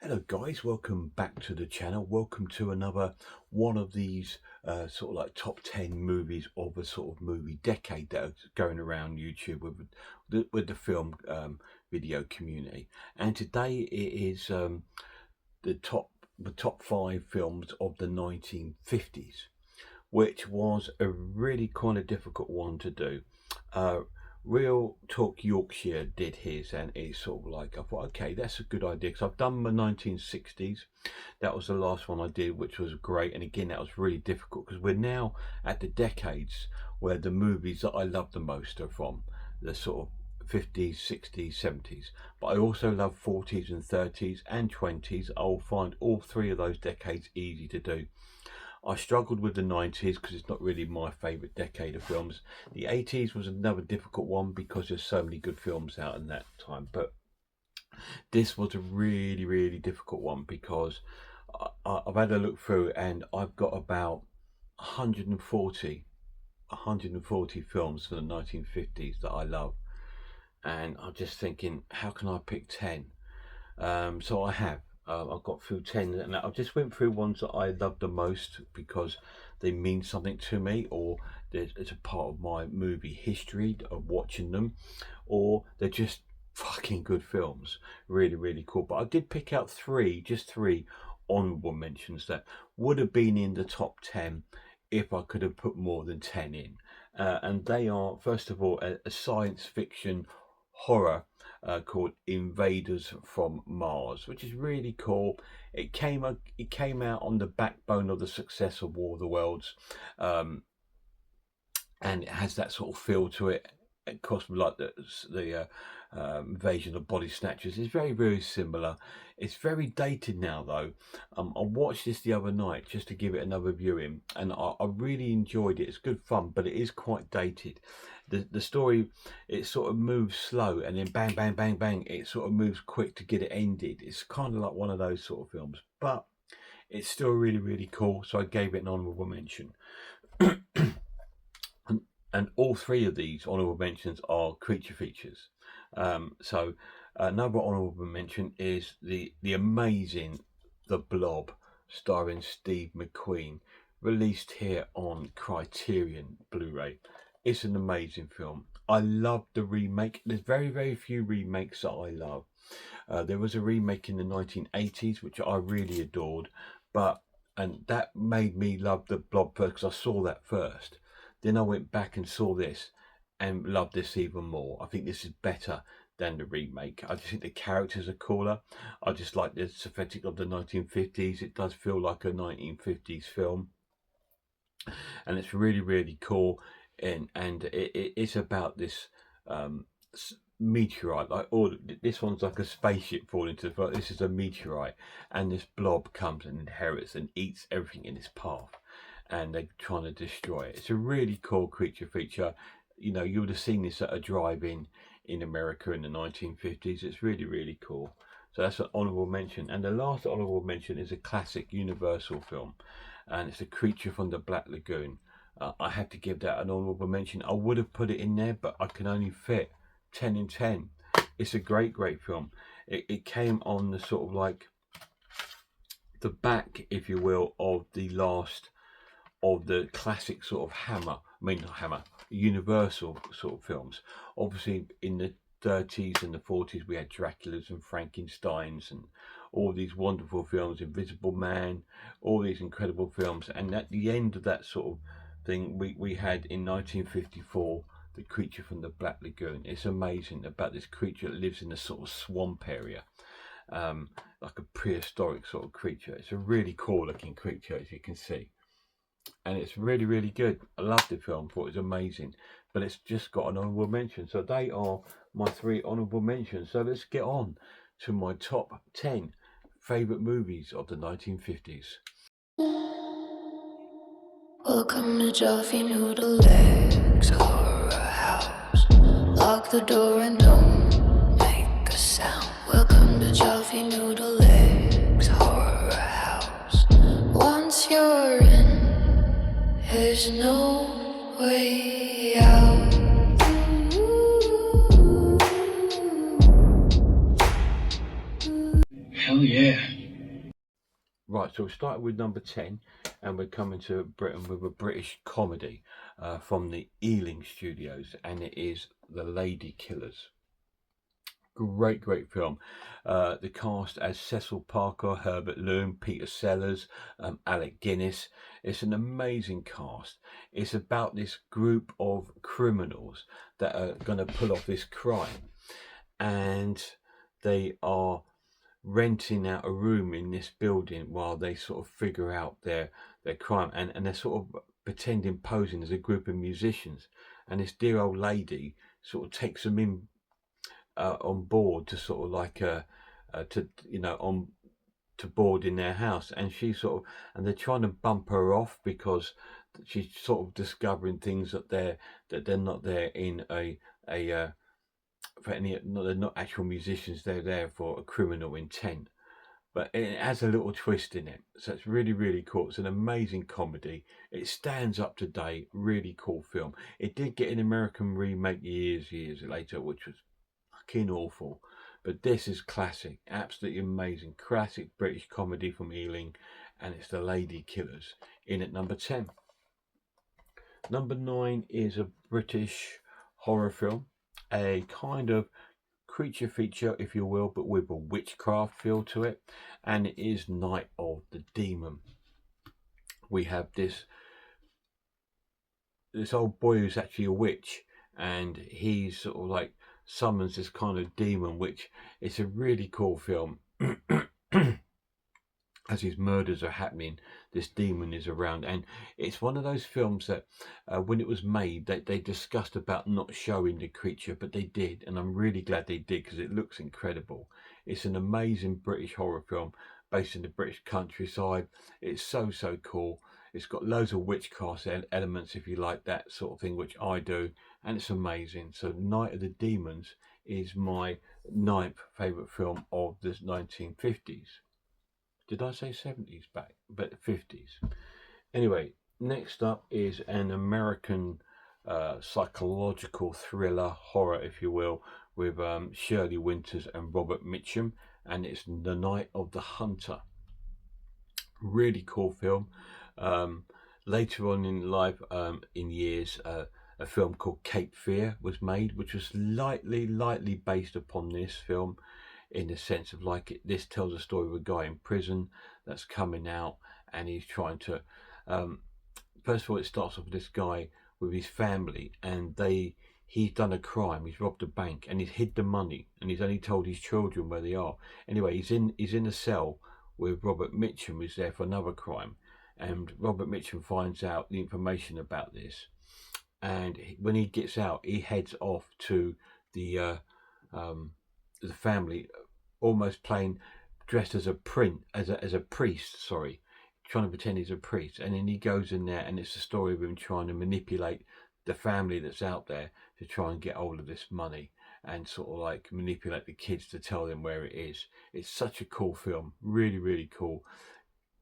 Hello guys, welcome back to the channel. Welcome to another one of these sort of like top 10 movies of a sort of movie decade that are going around YouTube with the film video community. And today it is the top 5 films of the 1950s, which was a really kind of difficult one to do. Real Talk Yorkshire did his, and it's sort of like, I thought, okay, that's a good idea, because I've done my 1960s. That was the last one I did, which was great, and again, that was really difficult, because we're now at the decades where the movies that I love the most are from, the sort of 50s, 60s, 70s, but I also love 40s and 30s and 20s. I'll find all three of those decades easy to do. I struggled with the 90s because it's not really my favourite decade of films. The 80s was another difficult one because there's so many good films out in that time. But this was a really, really difficult one because I've had a look through and I've got about 140 films for the 1950s that I love. And I'm just thinking, how can I pick 10? So I have. I've got through 10, and I just went through ones that I love the most because they mean something to me, or it's a part of my movie history of watching them, or they're just fucking good films. Really, really cool. But I did pick out just three honourable mentions that would have been in the top 10 if I could have put more than 10 in. And they are, first of all, a science fiction horror called Invaders from Mars, which is really cool. It came out on the backbone of the success of War of the Worlds, and it has that sort of feel to it. It cost me like the Invasion of Body Snatchers. It's very, very similar. It's very dated now, though. I watched this the other night just to give it another viewing, and I really enjoyed it. It's good fun, but it is quite dated. The story, it sort of moves slow, and then bang, bang, bang, bang, it sort of moves quick to get it ended. It's kind of like one of those sort of films, but it's still really, really cool, so I gave it an honourable mention. And all three of these honourable mentions are creature features. So another honourable mention is the amazing The Blob, starring Steve McQueen, released here on Criterion Blu-ray. It's an amazing film. I love the remake. There's very, very few remakes that I love. There was a remake in the 1980s, which I really adored, and that made me love The Blob first because I saw that first. Then I went back and saw this and loved this even more. I think this is better than the remake. I just think the characters are cooler. I just like the aesthetic of the 1950s. It does feel like a 1950s film, and it's really, really cool. And it's about this meteorite. This one's like a spaceship falling to the floor. This is a meteorite, and this blob comes and inherits and eats everything in its path, and they're trying to destroy it. It's a really cool creature feature. You know, you would have seen this at a drive-in in America in the 1950s. It's really, really cool. So that's an honourable mention. And the last honourable mention is a classic Universal film, and it's A Creature from the Black Lagoon. I had to give that an honourable mention. I would have put it in there, but I can only fit 10 in 10. It's a great, great film. It came on the sort of like the back, if you will, of the last of the classic sort of Universal sort of films. Obviously, in the 30s and the 40s, we had Draculas and Frankensteins and all these wonderful films, Invisible Man, all these incredible films. And at the end of that sort of thing, we had in 1954 The Creature from the Black Lagoon. It's amazing about this creature that lives in a sort of swamp area, like a prehistoric sort of creature. It's a really cool looking creature, as you can see, and it's really, really good. I loved the film, thought it was amazing, but it's just got an honourable mention. So they are my three honourable mentions. So let's get on to my top 10 favourite movies of the 1950s. Welcome to Jolly Noodle Legs Horror House. Lock the door and don't make a sound. Welcome to Jolly Noodle Legs Horror House. Once you're in, there's no way out. yeah. Right, so we started with number 10, and we're coming to Britain with a British comedy from the Ealing Studios, and it is The Lady Killers. Great film. The cast as Cecil Parker, Herbert Loom, Peter Sellers, Alec Guinness. It's an amazing cast. It's about this group of criminals that are going to pull off this crime, and they are renting out a room in this building while they sort of figure out their crime, and they're sort of pretending, posing as a group of musicians, and this dear old lady sort of takes them in on board to sort of like to on to board in their house, and she sort of, and they're trying to bump her off because she's sort of discovering things that they're not there in a for any, no, they're not actual musicians, they're there for a criminal intent. But it has a little twist in it, so it's really cool. It's an amazing comedy. It stands up to date. Really cool film. It did get an American remake years later, which was fucking awful, but this is classic, absolutely amazing, classic British comedy from Ealing, and it's The Lady Killers, in at number 10. Number 9 is a British horror film, a kind of creature feature, if you will, but with a witchcraft feel to it, and it is Night of the Demon. We have this old boy who's actually a witch, and he's sort of like summons this kind of demon, which it's a really cool film. As his murders are happening, this demon is around, and it's one of those films that when it was made, they discussed about not showing the creature, but they did, and I'm really glad they did, because it looks incredible. It's an amazing British horror film based in the British countryside. It's so cool. It's got loads of witchcraft elements, if you like that sort of thing, which I do, and it's amazing. So Night of the Demons is my 9th favourite film of the 1950s. Did I say 70s back? But 50s. Anyway, next up is an American psychological thriller, horror, if you will, with Shirley Winters and Robert Mitchum, and it's The Night of the Hunter. Really cool film. Later on in life, in years, a film called Cape Fear was made, which was lightly based upon this film, in the sense of like this tells a story of a guy in prison that's coming out, and he's trying to first of all, it starts off with this guy with his family, and he's done a crime. He's robbed a bank, and he's hid the money, and he's only told his children where they are. Anyway, he's in a cell with Robert Mitchum, who's there for another crime, and Robert Mitchum finds out the information about this, and when he gets out, he heads off to the family, almost playing, dressed as a priest, trying to pretend he's a priest, and then he goes in there, and it's a story of him trying to manipulate the family that's out there to try and get hold of this money, and sort of like manipulate the kids to tell them where it is. It's such a cool film, really cool.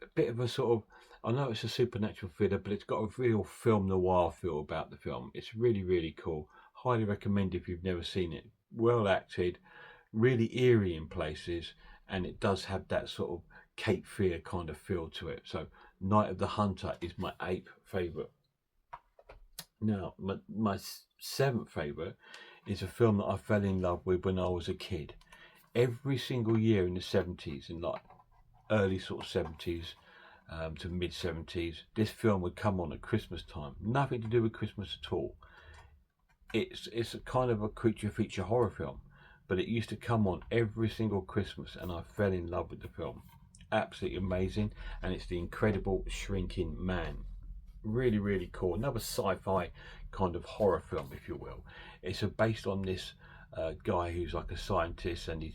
A bit of a sort of, I know it's a supernatural thriller, but it's got a real film noir feel about the film. It's really cool. Highly recommend if you've never seen it. Well acted, really eerie in places, and it does have that sort of Cape Fear kind of feel to it. So Night of the Hunter is my 8th favourite. Now my 7th favourite is a film that I fell in love with when I was a kid. Every single year in the 70s, in like early sort of 70s to mid 70s, this film would come on at Christmas time. Nothing to do with Christmas at all. It's a kind of a creature feature horror film, but it used to come on every single Christmas, and I fell in love with the film. Absolutely amazing. And it's The Incredible Shrinking Man. Really cool. Another sci-fi kind of horror film, if you will. It's based on this guy who's like a scientist, and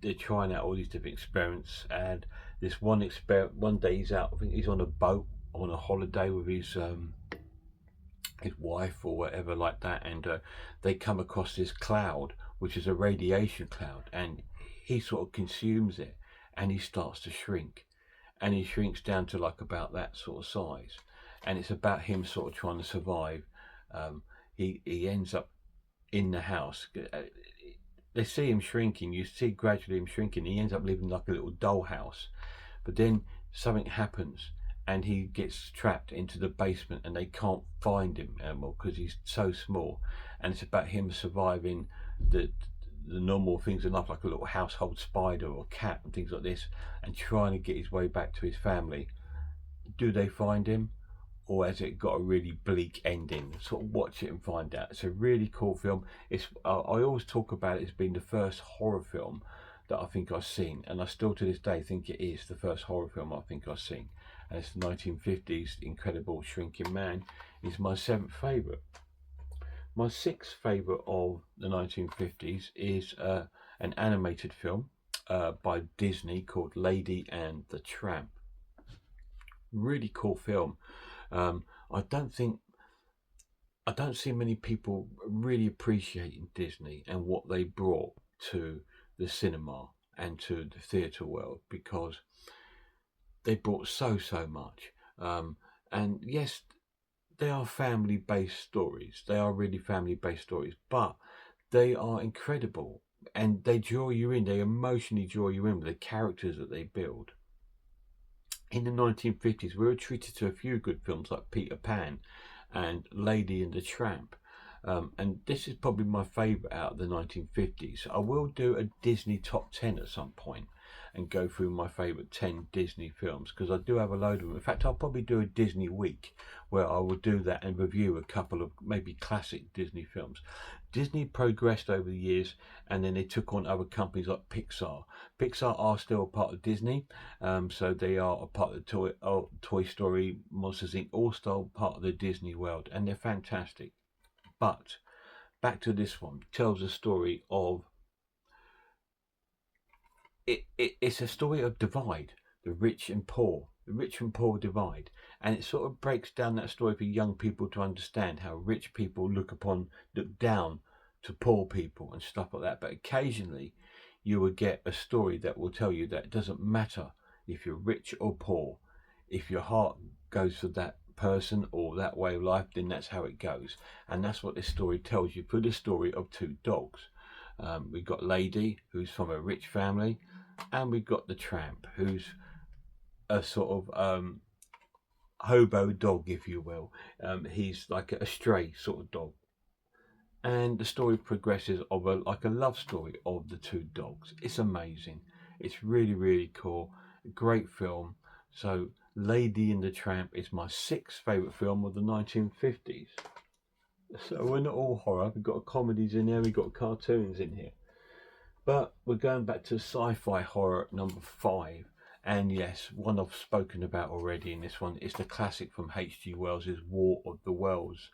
they're trying out all these different experiments, and this one day he's out, I think he's on a boat on a holiday with his wife or whatever like that, and they come across this cloud, which is a radiation cloud, and he sort of consumes it, and he starts to shrink, and he shrinks down to like about that sort of size, and it's about him sort of trying to survive. He ends up in the house. they see him shrinking. You see gradually him shrinking. He ends up living like a little dollhouse. But then something happens and he gets trapped into the basement and they can't find him anymore because he's so small. And it's about him surviving the normal things in life, like a little household spider or cat and things like this, and trying to get his way back to his family. Do they find him, or has it got a really bleak ending? Sort of watch it and find out. It's a really cool film. It's I always talk about it as being the first horror film that I think I've seen, and I still to this day think it is the first horror film I think I've seen. And it's the 1950s Incredible Shrinking Man. It's my 7th favourite. My 6th favourite of the 1950s is an animated film by Disney called Lady and the Tramp. Really cool film. I don't see many people really appreciating Disney and what they brought to the cinema and to the theatre world, because they brought so much. And yes, they are family-based stories. They are really family-based stories, but they are incredible and they draw you in. They emotionally draw you in with the characters that they build. In the 1950s, we were treated to a few good films like Peter Pan and Lady and the Tramp. And this is probably my favourite out of the 1950s. I will do a Disney top 10 at some point and go through my favourite 10 Disney films, because I do have a load of them. In fact, I'll probably do a Disney week where I will do that and review a couple of maybe classic Disney films. Disney progressed over the years, and then they took on other companies like Pixar. Pixar are still a part of Disney, so they are a part of the Toy Story, Monsters Inc., all still part of the Disney world, and they're fantastic. But back to this one, tells a story of it's a story of divide, the rich and poor divide, and it sort of breaks down that story for young people to understand how rich people look down to poor people and stuff like that. But occasionally you will get a story that will tell you that it doesn't matter if you're rich or poor. If your heart goes for that person or that way of life, then that's how it goes. And that's what this story tells you through the story of two dogs. We've got Lady, who's from a rich family, and we've got the Tramp, who's a sort of hobo dog, if you will. He's like a stray sort of dog. And the story progresses of like a love story of the two dogs. It's amazing. It's really cool. Great film. So Lady and the Tramp is my 6th favourite film of the 1950s. So we're not all horror. We've got comedies in there, we've got cartoons in here. But we're going back to sci-fi horror at number 5. And yes, one I've spoken about already in this one is the classic from H.G. Wells' War of the Worlds.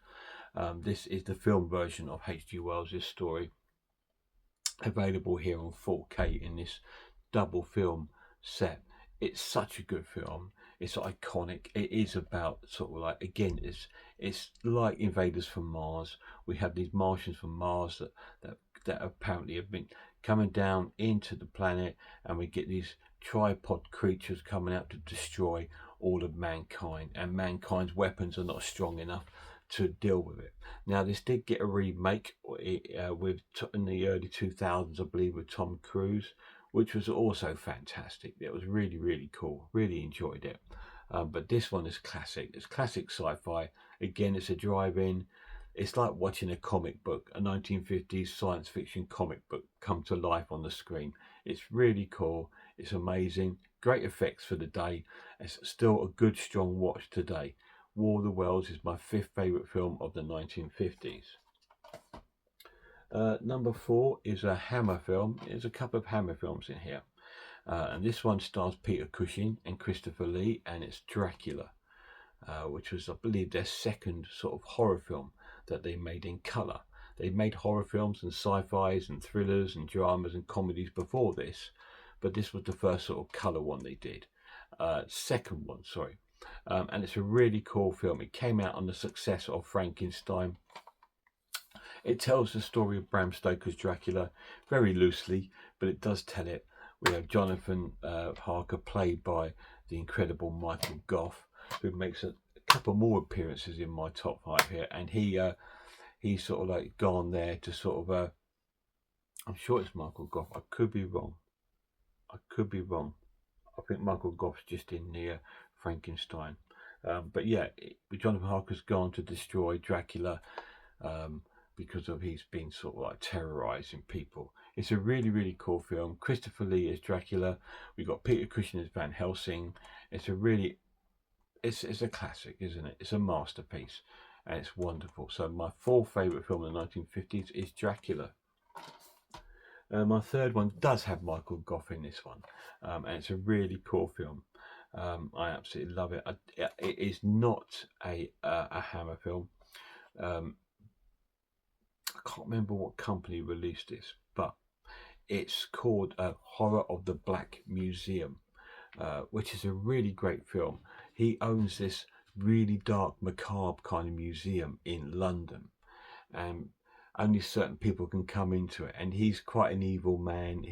This is the film version of H.G. Wells' story, available here on 4K in this double film set. It's such a good film. It's iconic. It is about sort of like, again, it's like Invaders from Mars. We have these Martians from Mars that apparently have been coming down into the planet, and we get these tripod creatures coming out to destroy all of mankind, and mankind's weapons are not strong enough to deal with it. Now, this did get a remake in the early 2000s, I believe, with Tom Cruise, which was also fantastic. It was really cool. Really enjoyed it. But this one is classic. It's classic sci-fi. Again, it's a drive-in. It's like watching a comic book, a 1950s science fiction comic book come to life on the screen. It's really cool. It's amazing. Great effects for the day. It's still a good, strong watch today. War of the Worlds is my 5th favourite film of the 1950s. Number 4 is a Hammer film. There's a couple of Hammer films in here. And this one stars Peter Cushing and Christopher Lee, and it's Dracula, which was, I believe, their second sort of horror film that they made in colour. They made horror films and sci-fis and thrillers and dramas and comedies before this, but this was the first sort of colour one they did. Second one, sorry. And it's a really cool film. It came out on the success of Frankenstein. It tells the story of Bram Stoker's Dracula very loosely, but it does tell it. We have Jonathan Harker, played by the incredible Michael Gough, who makes a couple more appearances in my top 5 here, and he's sort of like gone there to sort of I'm sure it's Michael Gough. I could be wrong. I could be wrong. I think Michael Gough's just in the Frankenstein. But yeah, Jonathan Harker's gone to destroy Dracula because of he's been sort of like terrorizing people. It's a really, really cool film. Christopher Lee as Dracula. We've got Peter Cushing as Van Helsing. It's a really, it's a classic, isn't it? It's a masterpiece, and it's wonderful. So my fourth favourite film in the 1950s is Dracula. My third one does have Michael Gough in this one, and it's a really cool film. I absolutely love it. It is not a Hammer film. I can't remember what company released this, but it's called Horror of the Black Museum, which is a really great film. He owns this really dark, macabre kind of museum in London, and only certain people can come into it. And he's quite an evil man.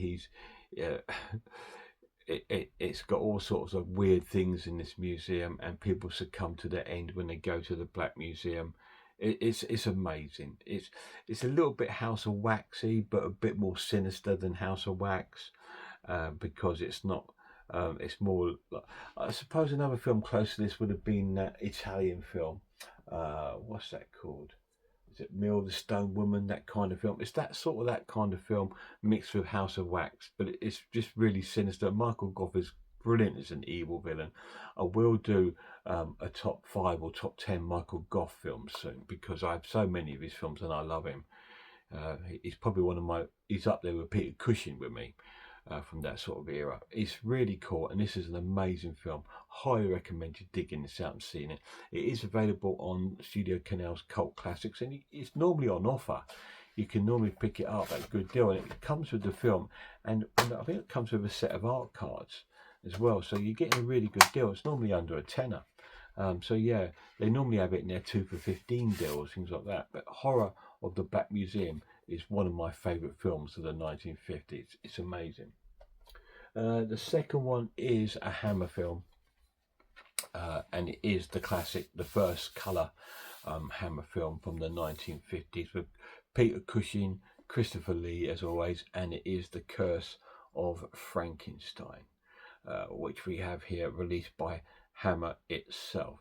It's got all sorts of weird things in this museum, and people succumb to their end when they go to the Black Museum. It's amazing. It's a little bit House of Waxy, but a bit more sinister than House of Wax, because it's not. It's more. I suppose another film close to this would have been that Italian film. What's that called? Is it Mill the Stone Woman? That kind of film. It's that kind of film mixed with House of Wax, but it's just really sinister. Michael Gough is brilliant as an evil villain. I will do a top 5 or top 10 Michael Gough films soon, because I have so many of his films and I love him. He's probably he's up there with Peter Cushing with me. From that sort of era. It's really cool, and this is an amazing film. Highly recommend you digging this out and seeing it. It is available on Studio Canal's Cult Classics, and it's normally on offer. You can normally pick it up at a good deal, and it comes with the film, and I think it comes with a set of art cards as well, so you're getting a really good deal. It's normally under a tenner. So yeah, they normally have it in their 2 for 15 deals, things like that. But Horror of the Black Museum is one of my favourite films of the 1950s. It's amazing. The second one is a Hammer film, and it is the classic, the first colour Hammer film from the 1950s with Peter Cushing, Christopher Lee as always, and it is The Curse of Frankenstein, which we have here released by Hammer itself.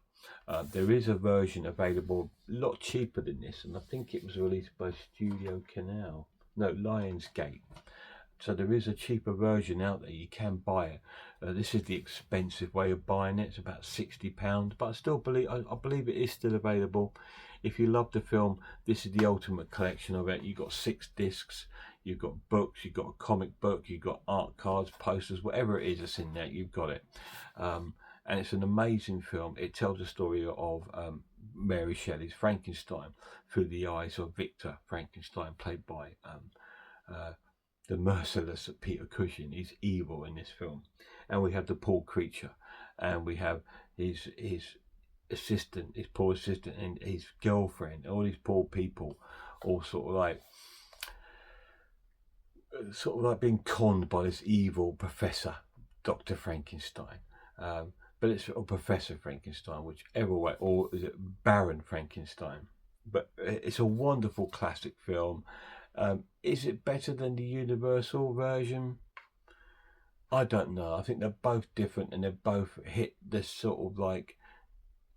There is a version available a lot cheaper than this, and I think it was released by Studio Canal, no, Lionsgate. So there is a cheaper version out there. You can buy it. This is the expensive way of buying it. It's about £60, but I still believe I believe it is still available. If you love the film, this is the ultimate collection of it. You've got 6 discs. You've got books. You've got a comic book. You've got art cards, posters, whatever it is that's in there. You've got it. And it's an amazing film. It tells the story of Mary Shelley's Frankenstein through the eyes of Victor Frankenstein, played by the merciless Peter Cushing. He's evil in this film. And we have the poor creature, and we have his assistant, his poor assistant, and his girlfriend, all these poor people, all sort of like being conned by this evil professor, Dr. Frankenstein. But it's Professor Frankenstein, whichever way, or is it Baron Frankenstein? But it's a wonderful classic film. Is it better than the Universal version? I don't know. I think they're both different, and they both hit this sort of like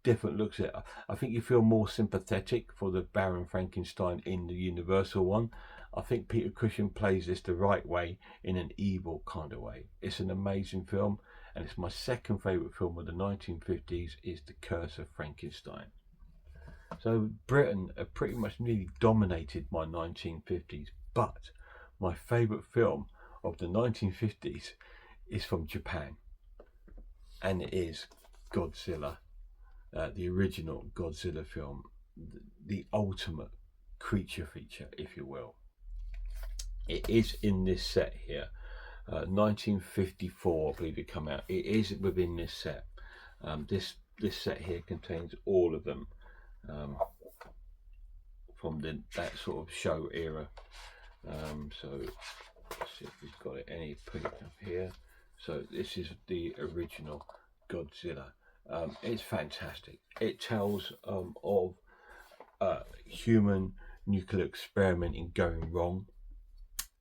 different looks at it. I think you feel more sympathetic for the Baron Frankenstein in the Universal one. I think Peter Cushing plays this the right way, in an evil kind of way. It's an amazing film, and it's my second favourite film of the 1950s is The Curse of Frankenstein. So Britain pretty much nearly dominated my 1950s, but my favourite film of the 1950s is from Japan, and it is Godzilla, the original Godzilla film, the ultimate creature feature, if you will. It is in this set here, 1954, I believe it came out. It is within this set. This set here contains all of them. From that sort of show era. So let's see if we've got it any put up here. So this is the original Godzilla. It's fantastic. It tells of human nuclear experimenting going wrong,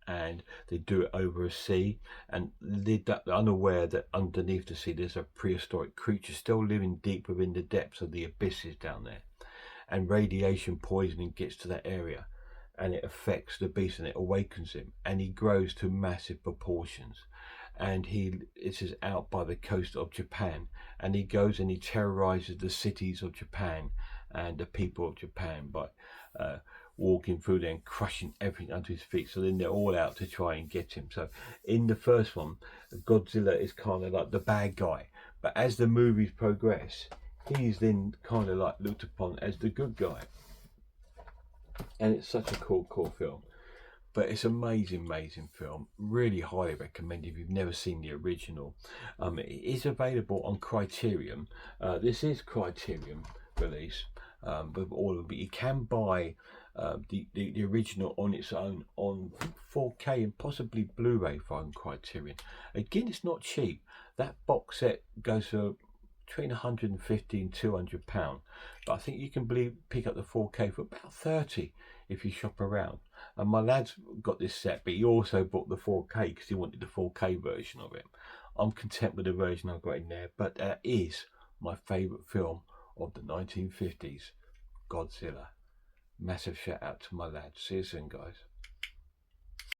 and they do it over a sea, and they're unaware that underneath the sea there's a prehistoric creature still living deep within the depths of the abysses down there, and radiation poisoning gets to that area, and it affects the beast and it awakens him, and he grows to massive proportions. And this is out by the coast of Japan, and he goes and he terrorizes the cities of Japan and the people of Japan by walking through there and crushing everything under his feet. So then they're all out to try and get him. So in the first one, Godzilla is kind of like the bad guy, but as the movies progress, he's then kind of like looked upon as the good guy. And it's such a cool film. But it's an amazing film. Really highly recommend if you've never seen the original. It is available on Criterion. This is Criterion release, with all of it. You can buy the original on its own on 4K and possibly Blu-ray from Criterion. Again, it's not cheap. That box set goes for between 150 and 200 pounds, but I think you can pick up the 4K for about 30 if you shop around. And my lad's got this set, but he also bought the 4K because he wanted the 4K version of it. I'm content with the version I've got in there, but that is my favourite film of the 1950s, Godzilla. Massive shout out to my lad. See you soon, guys.